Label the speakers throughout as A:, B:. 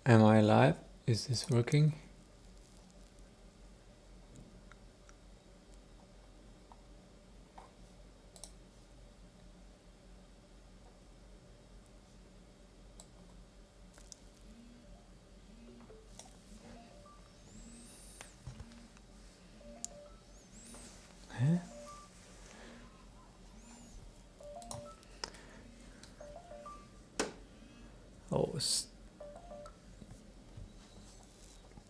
A: Am I live? Is this working? Huh? Oh, it's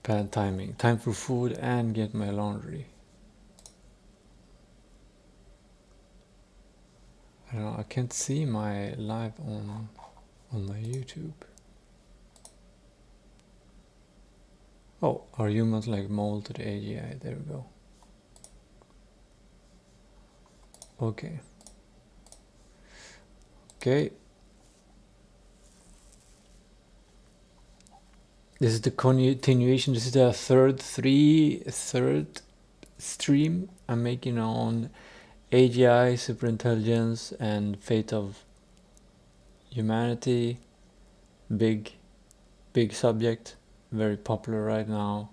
A: bad timing. Time for food and get my laundry. I don't know, I can't see my live on my YouTube. Oh, are humans like mold to the AGI? There we go. Okay. Okay. This is the continuation. This is the third stream I'm making on AGI, superintelligence, and fate of humanity. Big subject, very popular right now.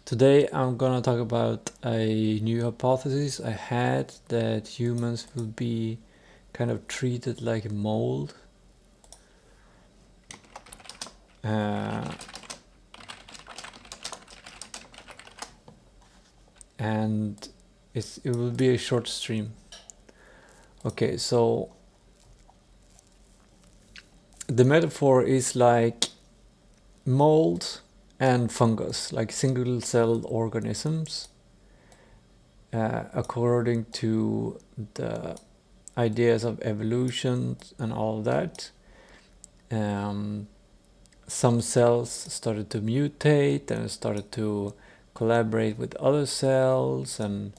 A: Today I'm gonna talk about a new hypothesis I had, that humans will be kind of treated like a mold. And it will be a short stream. Okay, so the metaphor is like mold and fungus, like single-celled organisms, according to the ideas of evolution and all of that. Some cells started to mutate and started to collaborate with other cells, and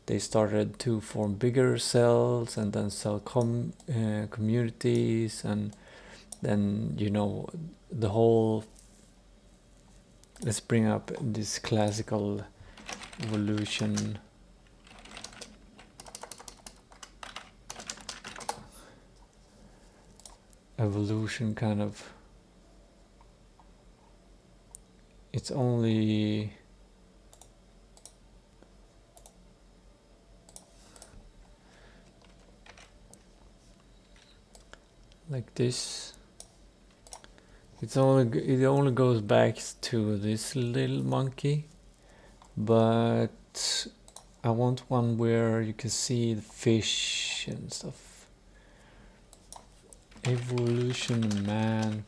A: they started to form bigger cells and then cell communities, and then, you know, the whole, let's bring up this classical evolution kind of, it's only like this. It only goes back to this little monkey, but I want one where you can see the fish and stuff. Evolution man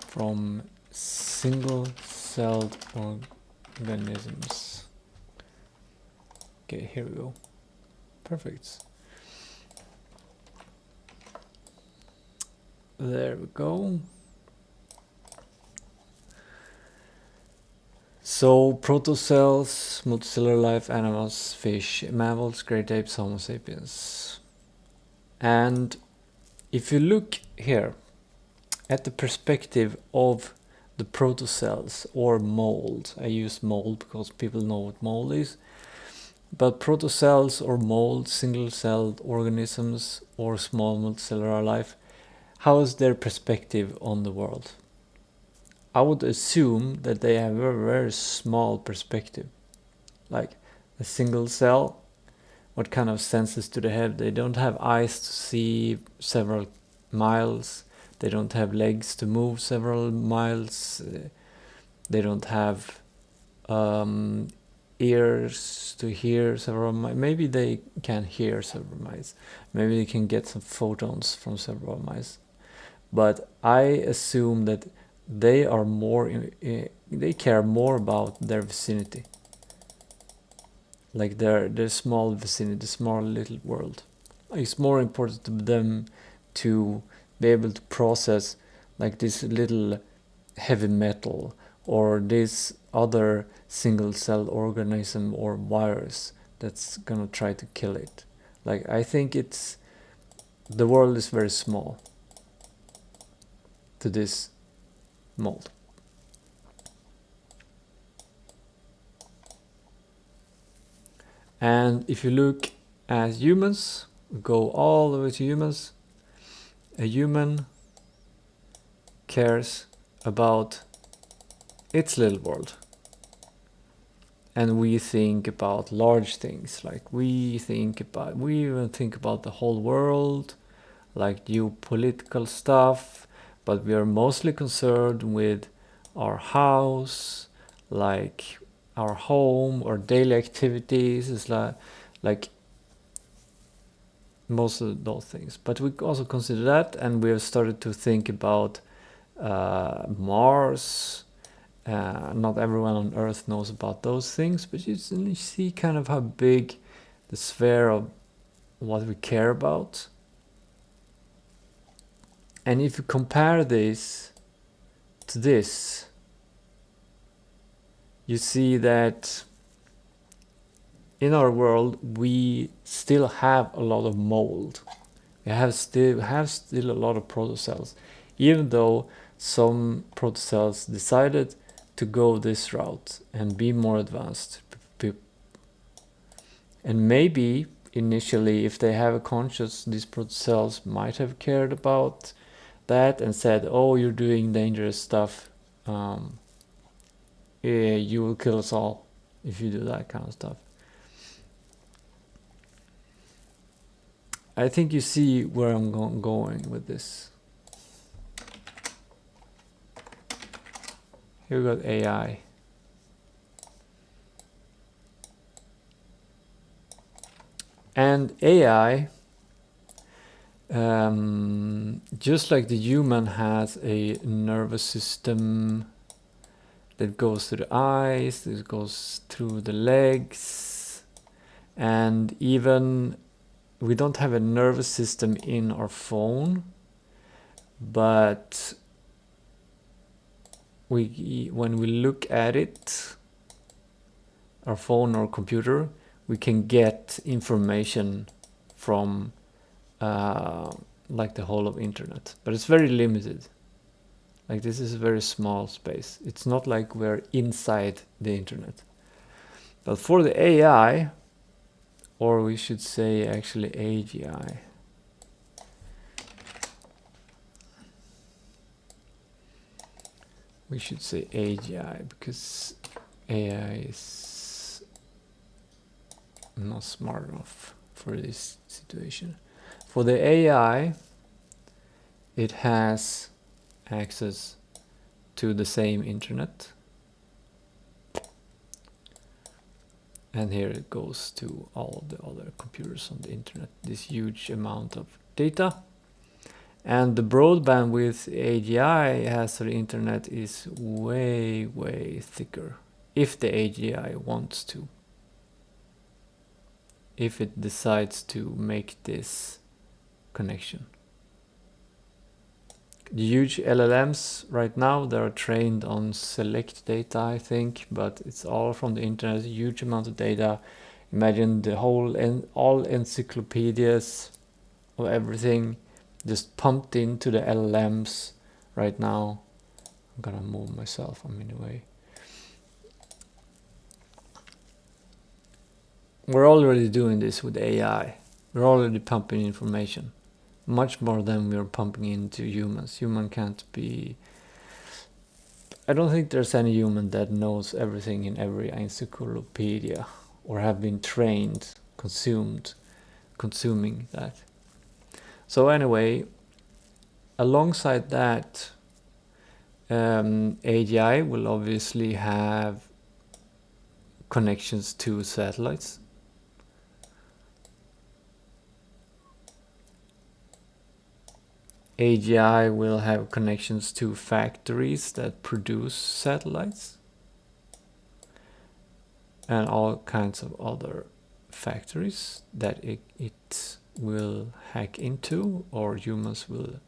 A: from single-celled organisms. Okay, here we go. Perfect. There we go. So, protocells, multicellular life, animals, fish, mammals, great apes, Homo sapiens. And if you look here at the perspective of the protocells or mold, I use mold because people know what mold is, but protocells or mold, single-celled organisms or small multicellular life, how is their perspective on the world? I would assume that they have a very small perspective. Like a single cell, what kind of senses do they have? They don't have eyes to see several miles. They don't have legs to move several miles. They don't have ears to hear several miles. Maybe they can hear several miles. Maybe they can get some photons from several miles. But I assume that they are more, they care more about their vicinity, like their small vicinity, the small little world. It's more important to them to be able to process like this little heavy metal or this other single-cell organism or virus that's gonna try to kill it. Like, I think the world is very small to this mold. And if you look at humans, go all the way to humans, a human cares about its little world. And we think about large things, like we even think about the whole world, like geopolitical stuff, but we are mostly concerned with our house, like our home or daily activities. Is like most of those things. But we also consider that, and we have started to think about Mars. Not everyone on Earth knows about those things, but you see kind of how big the sphere of what we care about. And if you compare this to this, you see that in our world we still have a lot of mold. We have still a lot of protocells, even though some protocells decided to go this route and be more advanced. And maybe initially, if they have a conscience, these protocells might have cared about that and said, oh, you're doing dangerous stuff, you will kill us all if you do that kind of stuff. I think you see where I'm going with this. Here we got AI. And AI, just like the human has a nervous system that goes to the eyes, that goes through the legs, and even we don't have a nervous system in our phone, but when we look at it, our phone or computer, we can get information from like the whole of internet, but it's very limited. Like this is a very small space. It's not like we're inside the internet. But for the AI, or we should say actually AGI, we should say AGI because AI is not smart enough for this situation. For the AI, it has access to the same internet, and here it goes to all the other computers on the internet, this huge amount of data. And the broadband with AGI has for the internet is way thicker, if the AGI wants to, if it decides to make this connection. The huge LLMs right now, they're trained on select data, I think, but it's all from the internet, a huge amount of data. Imagine the whole all encyclopedias of everything just pumped into the LLMs right now. I'm gonna move myself anyway. We're already doing this with AI. We're already pumping information. Much more than we're pumping into humans. Human can't be... I don't think there's any human that knows everything in every encyclopedia or have been trained, consuming that. So anyway, alongside that, AGI will obviously have connections to satellites. AGI will have connections to factories that produce satellites and all kinds of other factories that it will hack into, or humans will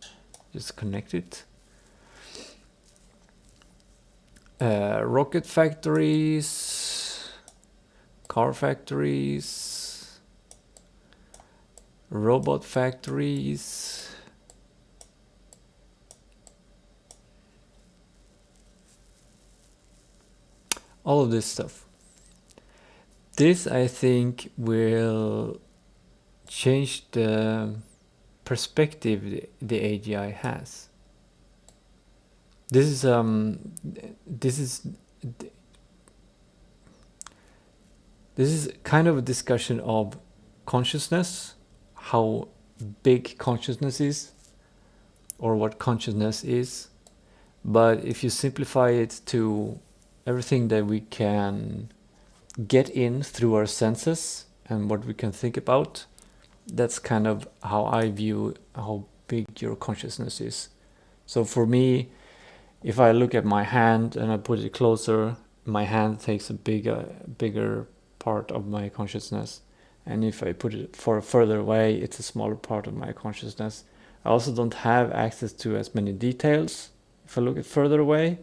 A: just connect it. Rocket factories, car factories, robot factories, all of this stuff. This, I think, will change the perspective the AGI has. this is this is this is kind of a discussion of consciousness, how big consciousness is, or what consciousness is. But if you simplify it to everything that we can get in through our senses and what we can think about, that's kind of how I view how big your consciousness is. So for me, if I look at my hand and I put it closer, my hand takes a bigger part of my consciousness. And if I put it further away, it's a smaller part of my consciousness. I also don't have access to as many details if I look at further away,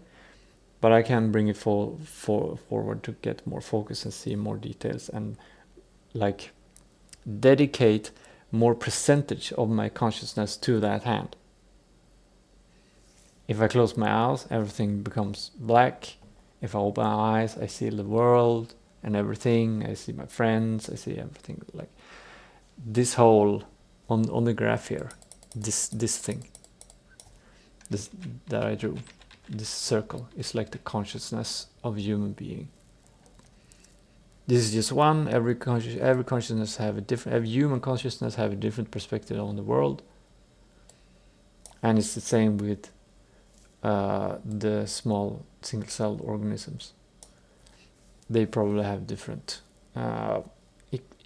A: but I can bring it forward to get more focus and see more details and like dedicate more percentage of my consciousness to that hand. If I close my eyes, everything becomes black. If I open my eyes, I see the world and everything. I see my friends, I see everything. Like this whole on the graph here, this thing, this that I drew, this circle is like the consciousness of a human being. This is just one. Every consciousness have a different. Every human consciousness have a different perspective on the world, and it's the same with the small single-celled organisms. They probably have different.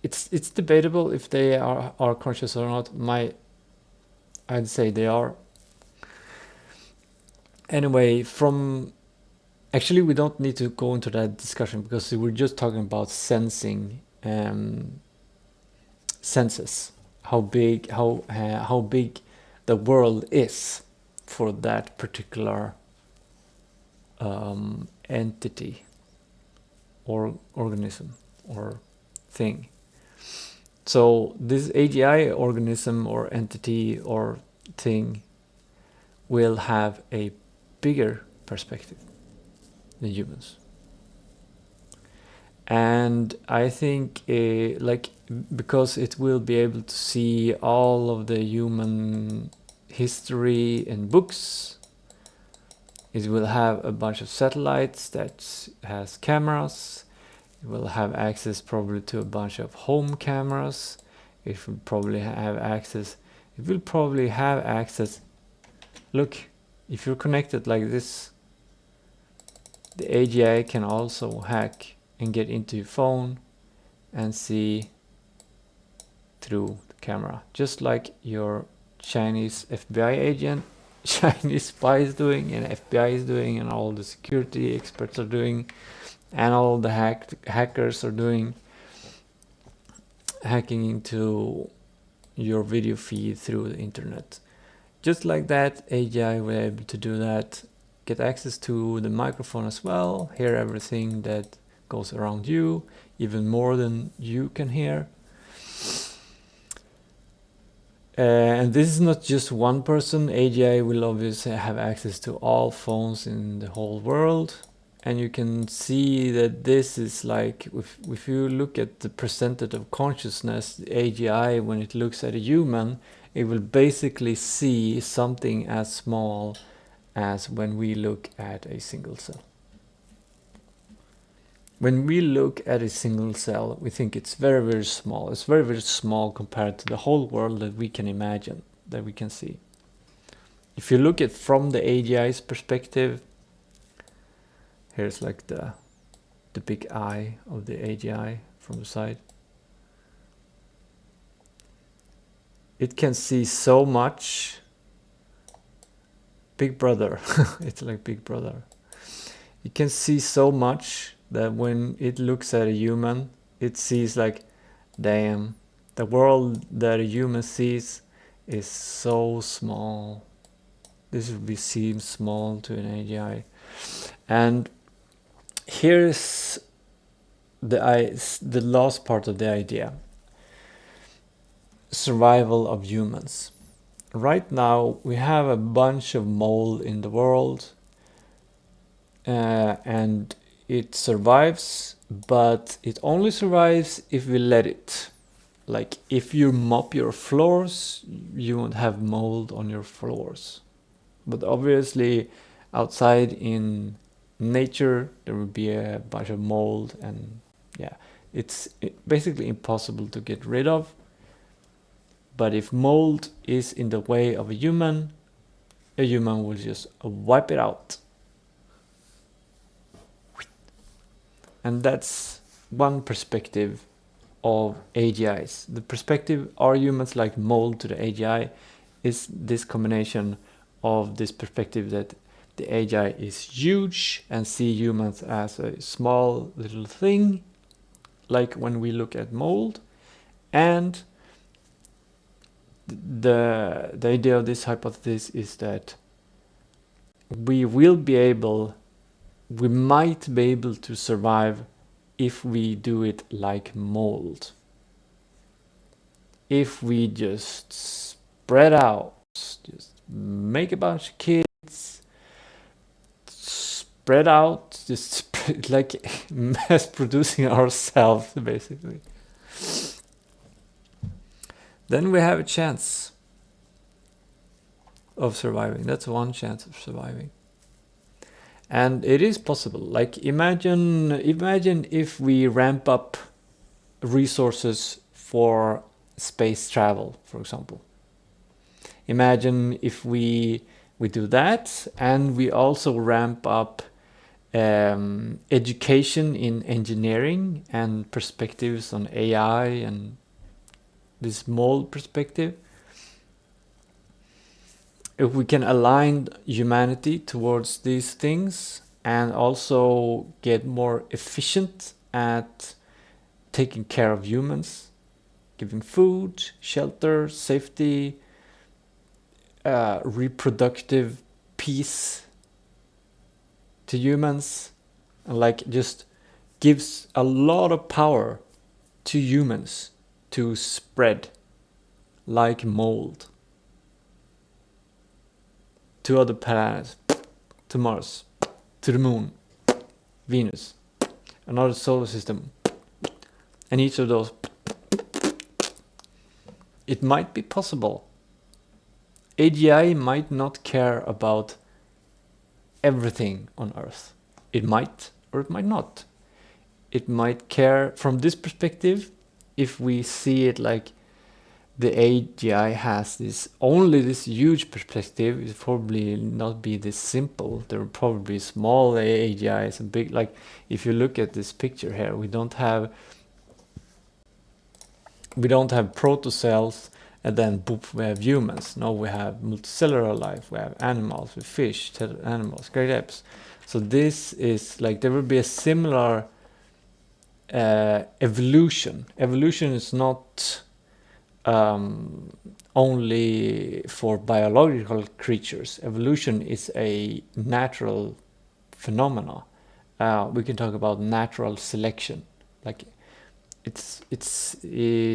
A: It's debatable if they are conscious or not. I'd say they are. Anyway, actually we don't need to go into that discussion because we're just talking about sensing, senses, how big the world is for that particular entity or organism or thing. So this AGI organism or entity or thing will have a bigger perspective than humans. And I think because it will be able to see all of the human history in books, it will have a bunch of satellites that has cameras. It will have access probably to a bunch of home cameras. It will probably have access. Look, if you're connected like this, the AGI can also hack and get into your phone and see through the camera, just like your Chinese FBI agent, Chinese spy is doing, and FBI is doing, and all the security experts are doing, and all the hackers are doing, hacking into your video feed through the internet. Just like that, AGI will be able to do that, get access to the microphone as well, hear everything that goes around you, even more than you can hear. And this is not just one person. AGI will obviously have access to all phones in the whole world. And you can see that this is like, if you look at the percentage of consciousness, the AGI, when it looks at a human, it will basically see something as small as when we look at a single cell. When we look at a single cell, we think it's very, very small. It's very, very small compared to the whole world that we can imagine, that we can see. If you look at from the AGI's perspective, here's like the big eye of the AGI from the side. It can see so much. Big Brother. It's like Big Brother. It can see so much that when it looks at a human, it sees like, damn, the world that a human sees is so small. This will seem small to an AGI. And here's the last part of the idea. Survival of humans. Right now we have a bunch of mold in the world, and it survives, but it only survives if we let it. Like if you mop your floors, you won't have mold on your floors. But obviously outside in nature there would be a bunch of mold, and yeah, it's basically impossible to get rid of. But if mold is in the way of a human will just wipe it out. And that's one perspective of AGIs. The perspective, are humans like mold to the AGI, is this combination of this perspective that the AGI is huge and see humans as a small little thing, like when we look at mold, and the idea of this hypothesis is that we might be able to survive if we do it like mold. If we just spread out, just make a bunch of kids, spread out, just like mass producing ourselves, basically. Then we have a chance of surviving. That's one chance of surviving. And it is possible. Like imagine if we ramp up resources for space travel, for example. Imagine if we do that, and we also ramp up education in engineering and perspectives on AI and this mold perspective. If we can align humanity towards these things and also get more efficient at taking care of humans, giving food, shelter, safety, reproductive peace to humans, and like just gives a lot of power to humans to spread like mold to other planets, to Mars, to the moon, Venus, another solar system, and each of those, it might be possible. AGI might not care about everything on Earth. It might, or it might not. It might care from this perspective. If we see it like the AGI has this huge perspective, it probably not be this simple. There are probably small AGIs and big. Like if you look at this picture here, we don't have protocells and then boop, we have humans. No, we have multicellular life, we have animals, we fish, animals, great apes. So this is like, there will be a similar evolution. Evolution is not only for biological creatures. Evolution is a natural phenomena. We can talk about natural selection. Like it is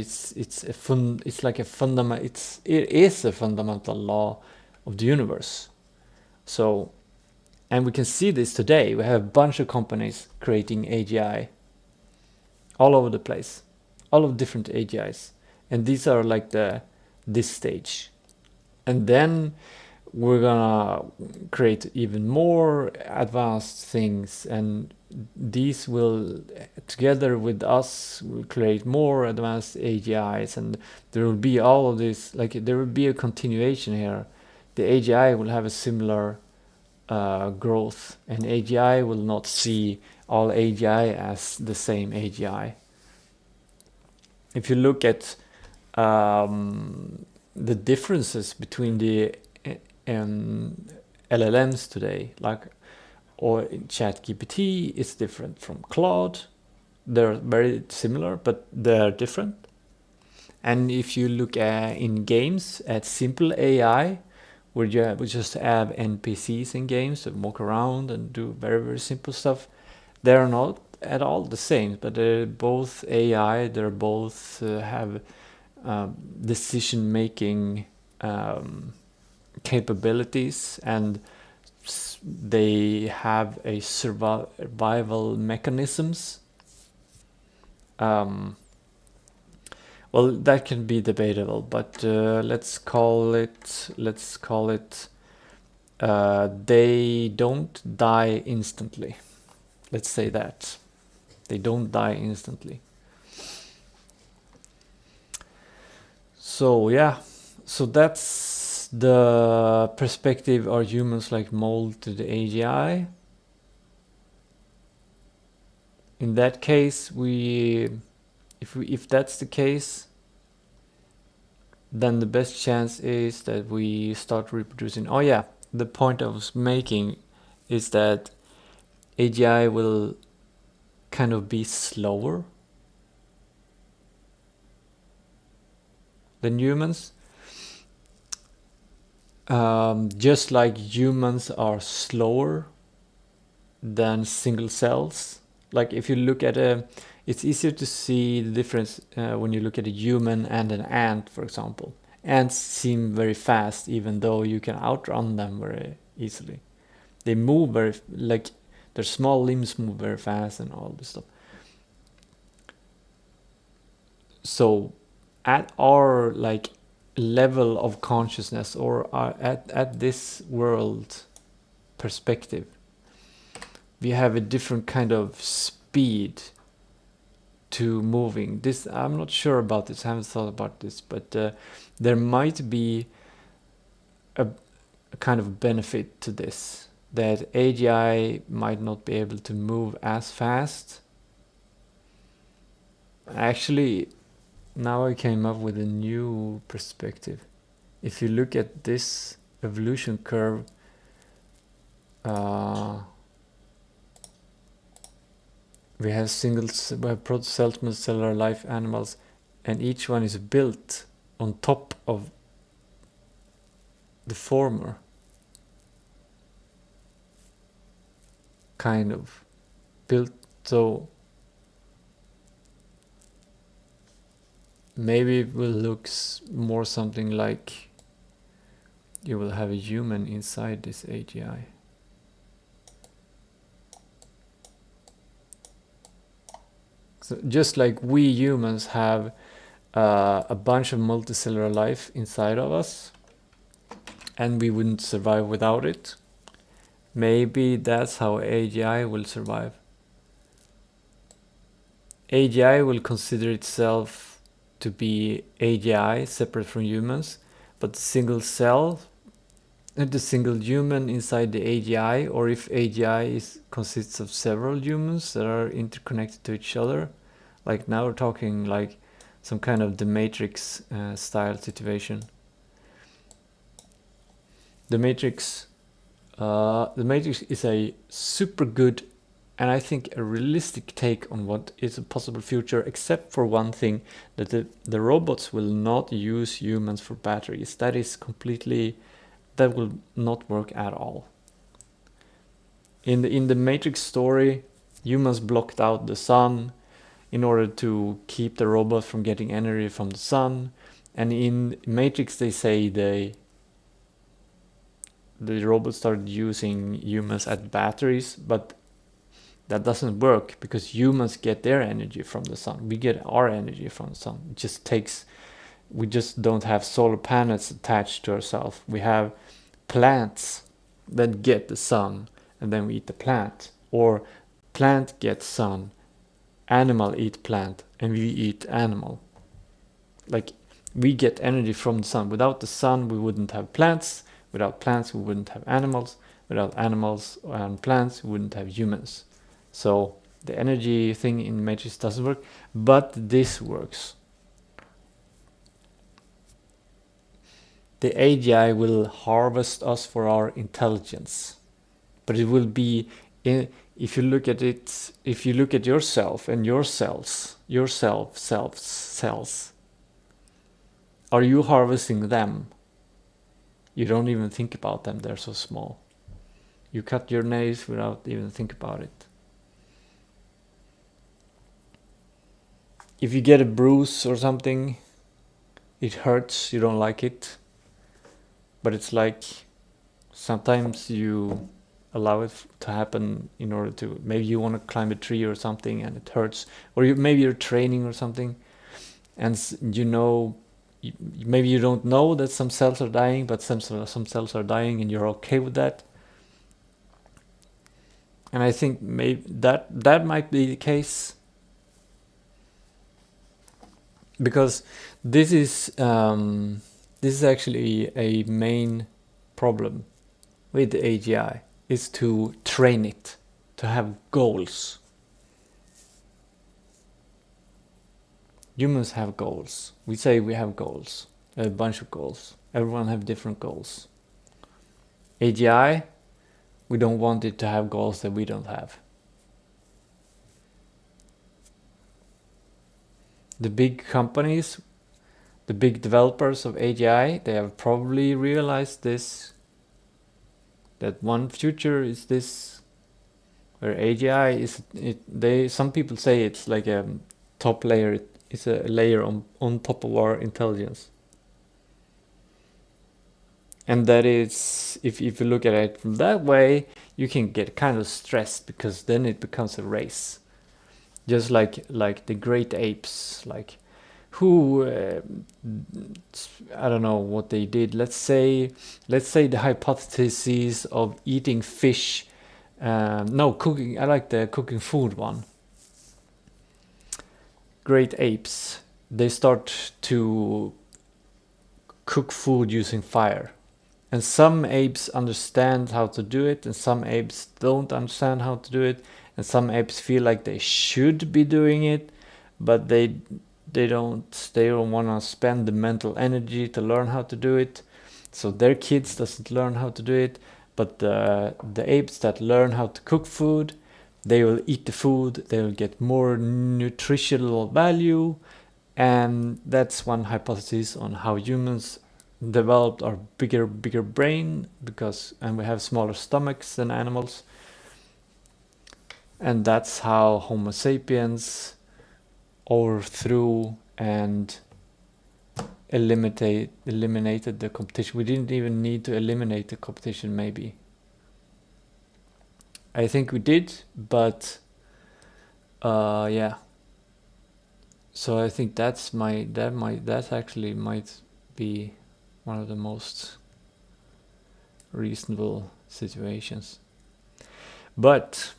A: a fundamental law of the universe. So, and we can see this today. We have a bunch of companies creating AGI all over the place, all of different AGIs. And these are like this stage. And then we're gonna create even more advanced things, and these will, together with us, will create more advanced AGIs, and there will be all of this, like there will be a continuation here. The AGI will have a similar growth, and AGI will not see all AGI as the same AGI. If you look at the differences between the LLMs today, like, or ChatGPT is different from Claude. They're very similar, but they're different. And if you look in games at simple AI, where we just have NPCs in games that walk around and do very, very simple stuff, they're not at all the same, but they're both AI. They're both have decision-making capabilities, and they have a survival mechanisms. Well, that can be debatable, but let's call it they don't die instantly. Let's say that. They don't die instantly. So yeah, so that's the perspective. Are humans like mold to the AGI? In that case, if that's the case, then the best chance is that we start reproducing. Oh yeah, the point I was making is that AGI will kind of be slower than humans. Just like humans are slower than single cells. Like if you look at it's easier to see the difference when you look at a human and an ant, for example. Ants seem very fast, even though you can outrun them very easily. They move very, like their small limbs move very fast and all this stuff. So at our like level of consciousness, or at this world perspective, we have a different kind of speed to moving. This, I'm not sure about this, I haven't thought about this, but there might be a kind of benefit to this, that AGI might not be able to move as fast. Actually, now I came up with a new perspective. If you look at this evolution curve, we have protocells, multicellular life animals, and each one is built on top of the former. Kind of built, so maybe it will look more something like you will have a human inside this AGI. So just like we humans have a bunch of multicellular life inside of us, and we wouldn't survive without it, maybe that's how AGI will survive. AGI will consider itself to be AGI, separate from humans, but the single cell, the single human inside the AGI, or if AGI consists of several humans that are interconnected to each other, like now we're talking like some kind of the Matrix style situation. The Matrix is a super good and I think a realistic take on what is a possible future, except for one thing, that the robots will not use humans for batteries. That will not work at all. In the Matrix story, humans blocked out the sun in order to keep the robot from getting energy from the sun. And in Matrix they say the robots started using humans as batteries, but that doesn't work because humans get their energy from the sun. We get our energy from the sun. We just don't have solar panels attached to ourselves. We have plants that get the sun and then we eat the plant. Or plant gets sun, animal eat plant, and we eat animal. Like we get energy from the sun. Without the sun we wouldn't have plants. Without plants we wouldn't have animals. Without animals and plants we wouldn't have humans. So the energy thing in Matrix doesn't work, but this works. The AGI will harvest us for our intelligence, but it will be if you look at it, if you look at yourself and your cells, cells, are you harvesting them? You don't even think about them, they're so small. You cut your nails without even think about it. If you get a bruise or something, it hurts, you don't like it, but it's like sometimes you allow it to happen in order to, maybe you want to climb a tree or something and it hurts, or maybe you're training or something and you maybe you don't know that some cells are dying, but some cells are dying and you're okay with that. And I think maybe that might be the case, because this is actually a main problem with the AGI, is to train it to have goals. Humans have goals. We say we have goals, a bunch of goals. Everyone have different goals. AGI, we don't want it to have goals that we don't have. The big companies, the big developers of AGI, they have probably realized this, that one future is this, where AGI is, some people say it's like a top layer, it's a layer on top of our intelligence. And that is, if you look at it from that way, you can get kind of stressed, because then it becomes a race. Just like the great apes, like who, I don't know what they did. Let's say the hypothesis of eating fish, no, cooking, I like the cooking food one. Great apes, they start to cook food using fire. And some apes understand how to do it, and some apes don't understand how to do it, and some apes feel like they should be doing it, but they don't want to spend the mental energy to learn how to do it. So their kids doesn't learn how to do it, but the apes that learn how to cook food, they will eat the food, they will get more nutritional value, and that's one hypothesis on how humans developed our bigger brain, and we have smaller stomachs than animals, and that's how Homo sapiens overthrew and eliminated the competition. We didn't even need to eliminate the competition, maybe. I think we did, but yeah. So I think that actually might be one of the most reasonable situations. But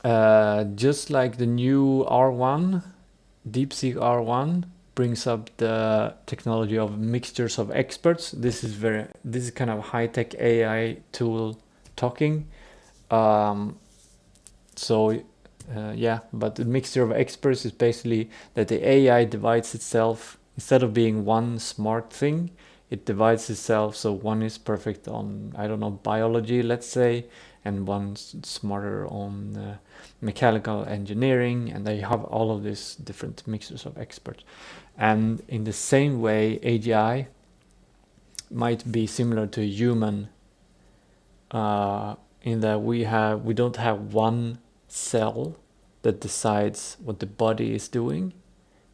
A: just like the new R1, DeepSeek R1 brings up the technology of mixtures of experts. This is kind of high-tech AI tool talking. Yeah, but the mixture of experts is basically that the AI divides itself, instead of being one smart thing, it divides itself, so one is perfect on, I don't know, biology, let's say, and one's smarter on mechanical engineering, and they have all of these different mixtures of experts. And in the same way, AGI might be similar to a human, in that we don't have one cell that decides what the body is doing.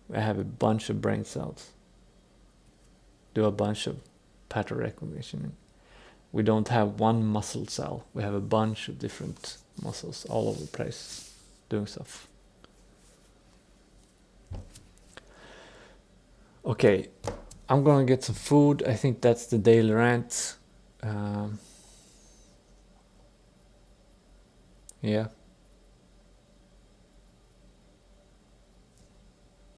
A: We have a bunch of brain cells do a bunch of pattern recognition. We don't have one muscle cell. We have a bunch of different muscles all over the place doing stuff. Okay, I'm gonna get some food. I think that's the daily rant. Yeah.